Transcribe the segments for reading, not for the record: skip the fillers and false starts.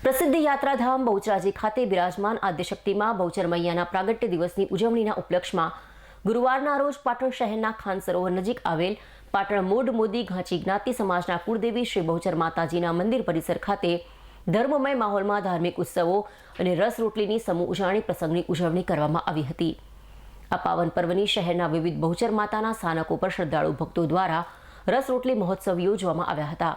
પ્રસિદ્ધ યાત્રાધામ બહુચરાજી ખાતે બિરાજમાન આદ્યશક્તિમાં બહુચર મૈયાના પ્રાગટ્ય દિવસની ઉજવણીના ઉપલક્ષમાં ગુરુવારના રોજ પાટણ શહેરના ખાન સરોવર નજીક આવેલ પાટણ મોડ મોદી ઘાંચી જ્ઞાતિ સમાજના કુળદેવી શ્રી બહુચર માતાજીના મંદિર પરિસર ખાતે ધર્મમય માહોલમાં ધાર્મિક ઉત્સવો અને રસ રોટલીની સમૂહ ઉજાણી પ્રસંગની ઉજવણી કરવામાં આવી હતી। આ પાવન પર્વની શહેરના વિવિધ બહુચર માતાના સ્થાનકો પર શ્રદ્ધાળુ ભક્તો દ્વારા રસ રોટલી મહોત્સવ યોજવામાં આવ્યા હતા।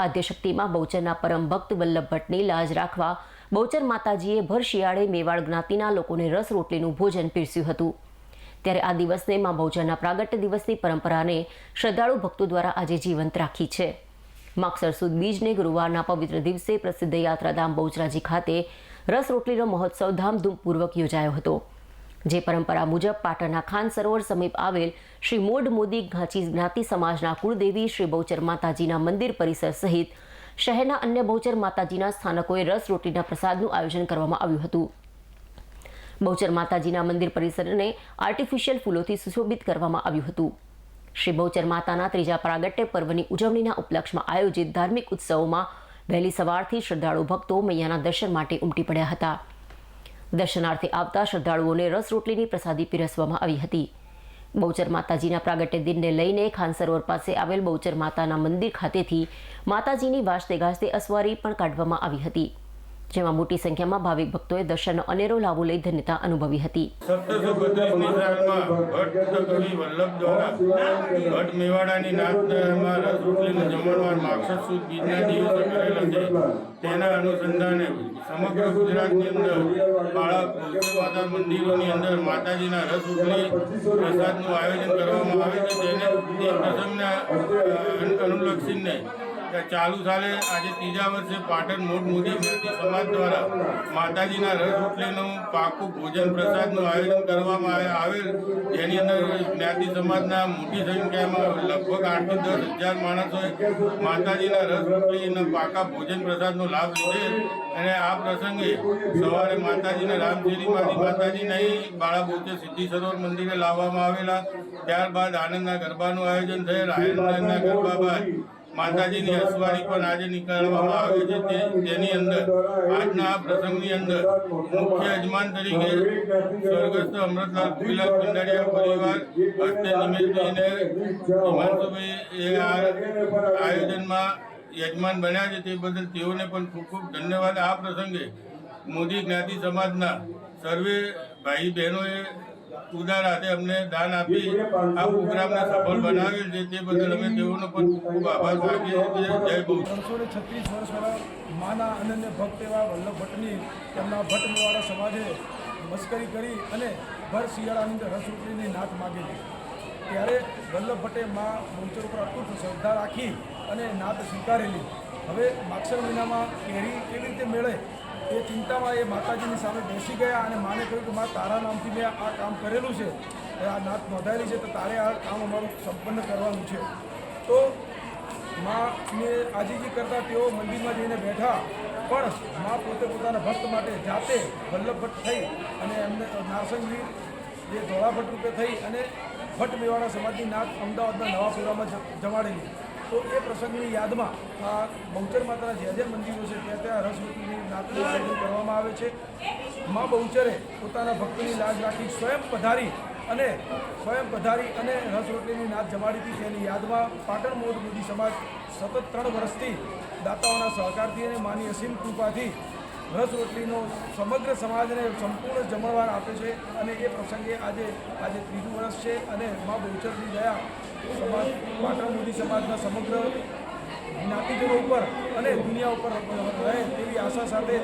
આદ્યશક્તિમાં બહુચરના પરમ ભક્ત વલ્લભ ભટ્ટની લાજ રાખવા બહુચર માતાજીએ ભર શિયાળે મેવાડ જ્ઞાતિના લોકોને રસ રોટલીનું ભોજન પીરસ્યું હતું। ત્યારે આ દિવસને માં બહુચરના પ્રાગટ્ય દિવસની પરંપરાને શ્રદ્ધાળુ ભક્તો દ્વારા આજે જીવંત રાખી છે। માગસર સુદ બીજને ગુરુવારના પવિત્ર દિવસે પ્રસિદ્ધ યાત્રાધામ બહુચરાજી ખાતે રસ રોટલીનો મહોત્સવ ધામધૂમપૂર્વક યોજાયો હતો। જે પરંપરા મુજબ પાટણના ખાન સરોવર સમીપ આવેલ શ્રી મોડ મોદી ઘાંચી જ્ઞાતિ સમાજના કુળદેવી શ્રી બહુચર માતાજીના મંદિર પરિસર સહિત શહેરના અન્ય બહુચર માતાજીના સ્થાનકોએ રસ રોટલીના પ્રસાદનું આયોજન કરવામાં આવ્યું હતું। બહુચર માતાજીના મંદિર પરિસરને આર્ટિફિશિયલ ફૂલોથી સુશોભિત કરવામાં આવ્યું હતું। શ્રી બહુચર માતાના ત્રીજા પ્રાગટ્ય પર્વની ઉજવણીના ઉપલક્ષમાં આયોજિત ધાર્મિક ઉત્સવોમાં વહેલી સવારથી શ્રદ્ધાળુ ભક્તો મૈયાના દર્શન માટે ઉમટી પડ્યા હતા। દર્શનાર્થે આવતા શ્રદ્ધાળુઓને રસ રોટલીની પ્રસાદી પીરસવામાં આવી હતી। બહુચર માતાજીના પ્રાગટ્ય દિનને લઈને ખાન સરોવર પાસે આવેલ બહુચર માતાના મંદિર ખાતેથી માતાજીની વાજતે ગાજતે અસવારી પણ કાઢવામાં આવી હતી, જેમાં મોટી સંખ્યામાં ભાવિક ભક્તોએ દર્શનનો અનેરો લાભો લઈ ધન્યતા અનુભવી હતી। 1732ની સાલમાં ભટ્ટ કવિ વલ્લભ દ્વારા ભટ્ટ મેવાડાની નાતમાં રસ રોટલીનો જમણવાર માગસર સુદ બીજના દિવસે કરેલો છે। તેના અનુસંધાને સમગ્ર ગુજરાતની અંદર બાળક માતા મંદિરોની અંદર માતાજીના રસ રોટલી પ્રસાદનું આયોજન કરવામાં આવે છે। તે પ્રસંગને અનુલક્ષીને ચાલુ સાલે આજે ત્રીજા વર્ષે પાટણ મોડ મોદી જ્ઞાતિ સમાજ દ્વારા માતાજીના રસ રોટલીનું પાકું ભોજન પ્રસાદનું આયોજન કરવામાં આવેલ, જેની અંદર જ્ઞાતિ સમાજના મોટી સંખ્યામાં લગભગ 8 થી 10,000 માણસોએ માતાજીના રસ રોટલીના પાકા ભોજન પ્રસાદનો લાભ લીધેલ। અને આ પ્રસંગે સવારે માતાજીને રામશેરીમાંથી માતાજી નહીં બાળા બહુચર સિદ્ધિ સરોવર મંદિરે લાવવામાં આવેલા। ત્યારબાદ આનંદના ગરબાનું આયોજન થયેલ। આનંદના ગરબા બાદ માતાજીની અસવારી પણ આજે નીકળવામાં આવે છે। તેની અંદર આજના આ પ્રસંગની અંદર મુખ્ય યજમાન તરીકે સ્વર્ગસ્થ અમૃતલાલ કુબીલાલ કંડારિયા પરિવાર હસ્તે નિમિત્તને હિમાંશુભાઈ એ આ આયોજનમાં યજમાન બન્યા છે, તે બદલ તેઓને પણ ખૂબ ખૂબ ધન્યવાદ। આ પ્રસંગે મોદી જ્ઞાતિ સમાજના સર્વે ભાઈ બહેનોએ ઉદાર હાથે અમને દાન આપી આ પ્રોગ્રામને સફળ બનાવેલ છે, તે બદલ અમે તેઓનો પણ ખૂબ ખૂબ આભાર માગીએ છીએ। જય બહુચર। 336 વર્ષવાળા માના અનન્ય ભક્ત એવા વલ્લભ ભટ્ટની તેમના ભટ્ટ મેવાડા સમાજે મસ્કરી કરી અને ભર શિયાળાની અંદર રસ રોટલીની નાત માગેલી। ત્યારે વલ્લભ ભટ્ટે મા બહુચર ઉપર અતૂટ શ્રદ્ધા રાખી અને નાત સ્વીકારેલી। હવે માગસર મહિનામાં કેરી કેવી રીતે મેળે એ ચિંતામાં એ માતાજીની સામે બેસી ગયા અને માને કહ્યું કે મા તારા નામથી મેં આ કામ કરેલું છે, આ નાત નોંધાયેલી છે, તો તારે આ કામ અમારું સંપન્ન કરવાનું છે। તો માને આજીજી કરતાં તેઓ મંદિરમાં જઈને બેઠા, પણ મા પોતે પોતાના ભક્ત માટે જાતે વલ્લભ ભટ્ટ થઈ અને એમને નારસંગવીર જે ધોળા ભટ્ટ રૂપે થઈ અને ભટ્ટ મેવાડા સમાજની નાત અમદાવાદના નવાપુરામાં જમાડેલી। તો એ પ્રસંગની યાદમાં આ બહુચર માતાના જે મંદિરો છે ત્યાં રસ રોટલીની નાતનું આયોજન કરવામાં આવે છે। મા બહુચરે પોતાના ભક્તની લાજ રાખી સ્વયં પધારી અને રસ રોટલીની નાત જમાડી હતી। તેની યાદમાં પાટણ મોડ મોદી સમાજ સતત 3 વર્ષથી દાતાઓના સહકારથી અને માની અસીમ કૃપાથી રસ રોટલીનો સમગ્ર સમાજને સંપૂર્ણ જમણવાર આપે છે। અને એ પ્રસંગે આજે 3જું વર્ષ છે અને મા બહુચરની દયા સમાજ પાટણ મોદી સમાજના સમગ્ર જ્ઞાતિજનો ઉપર અને દુનિયા ઉપર રહે તેવી આશા સાથે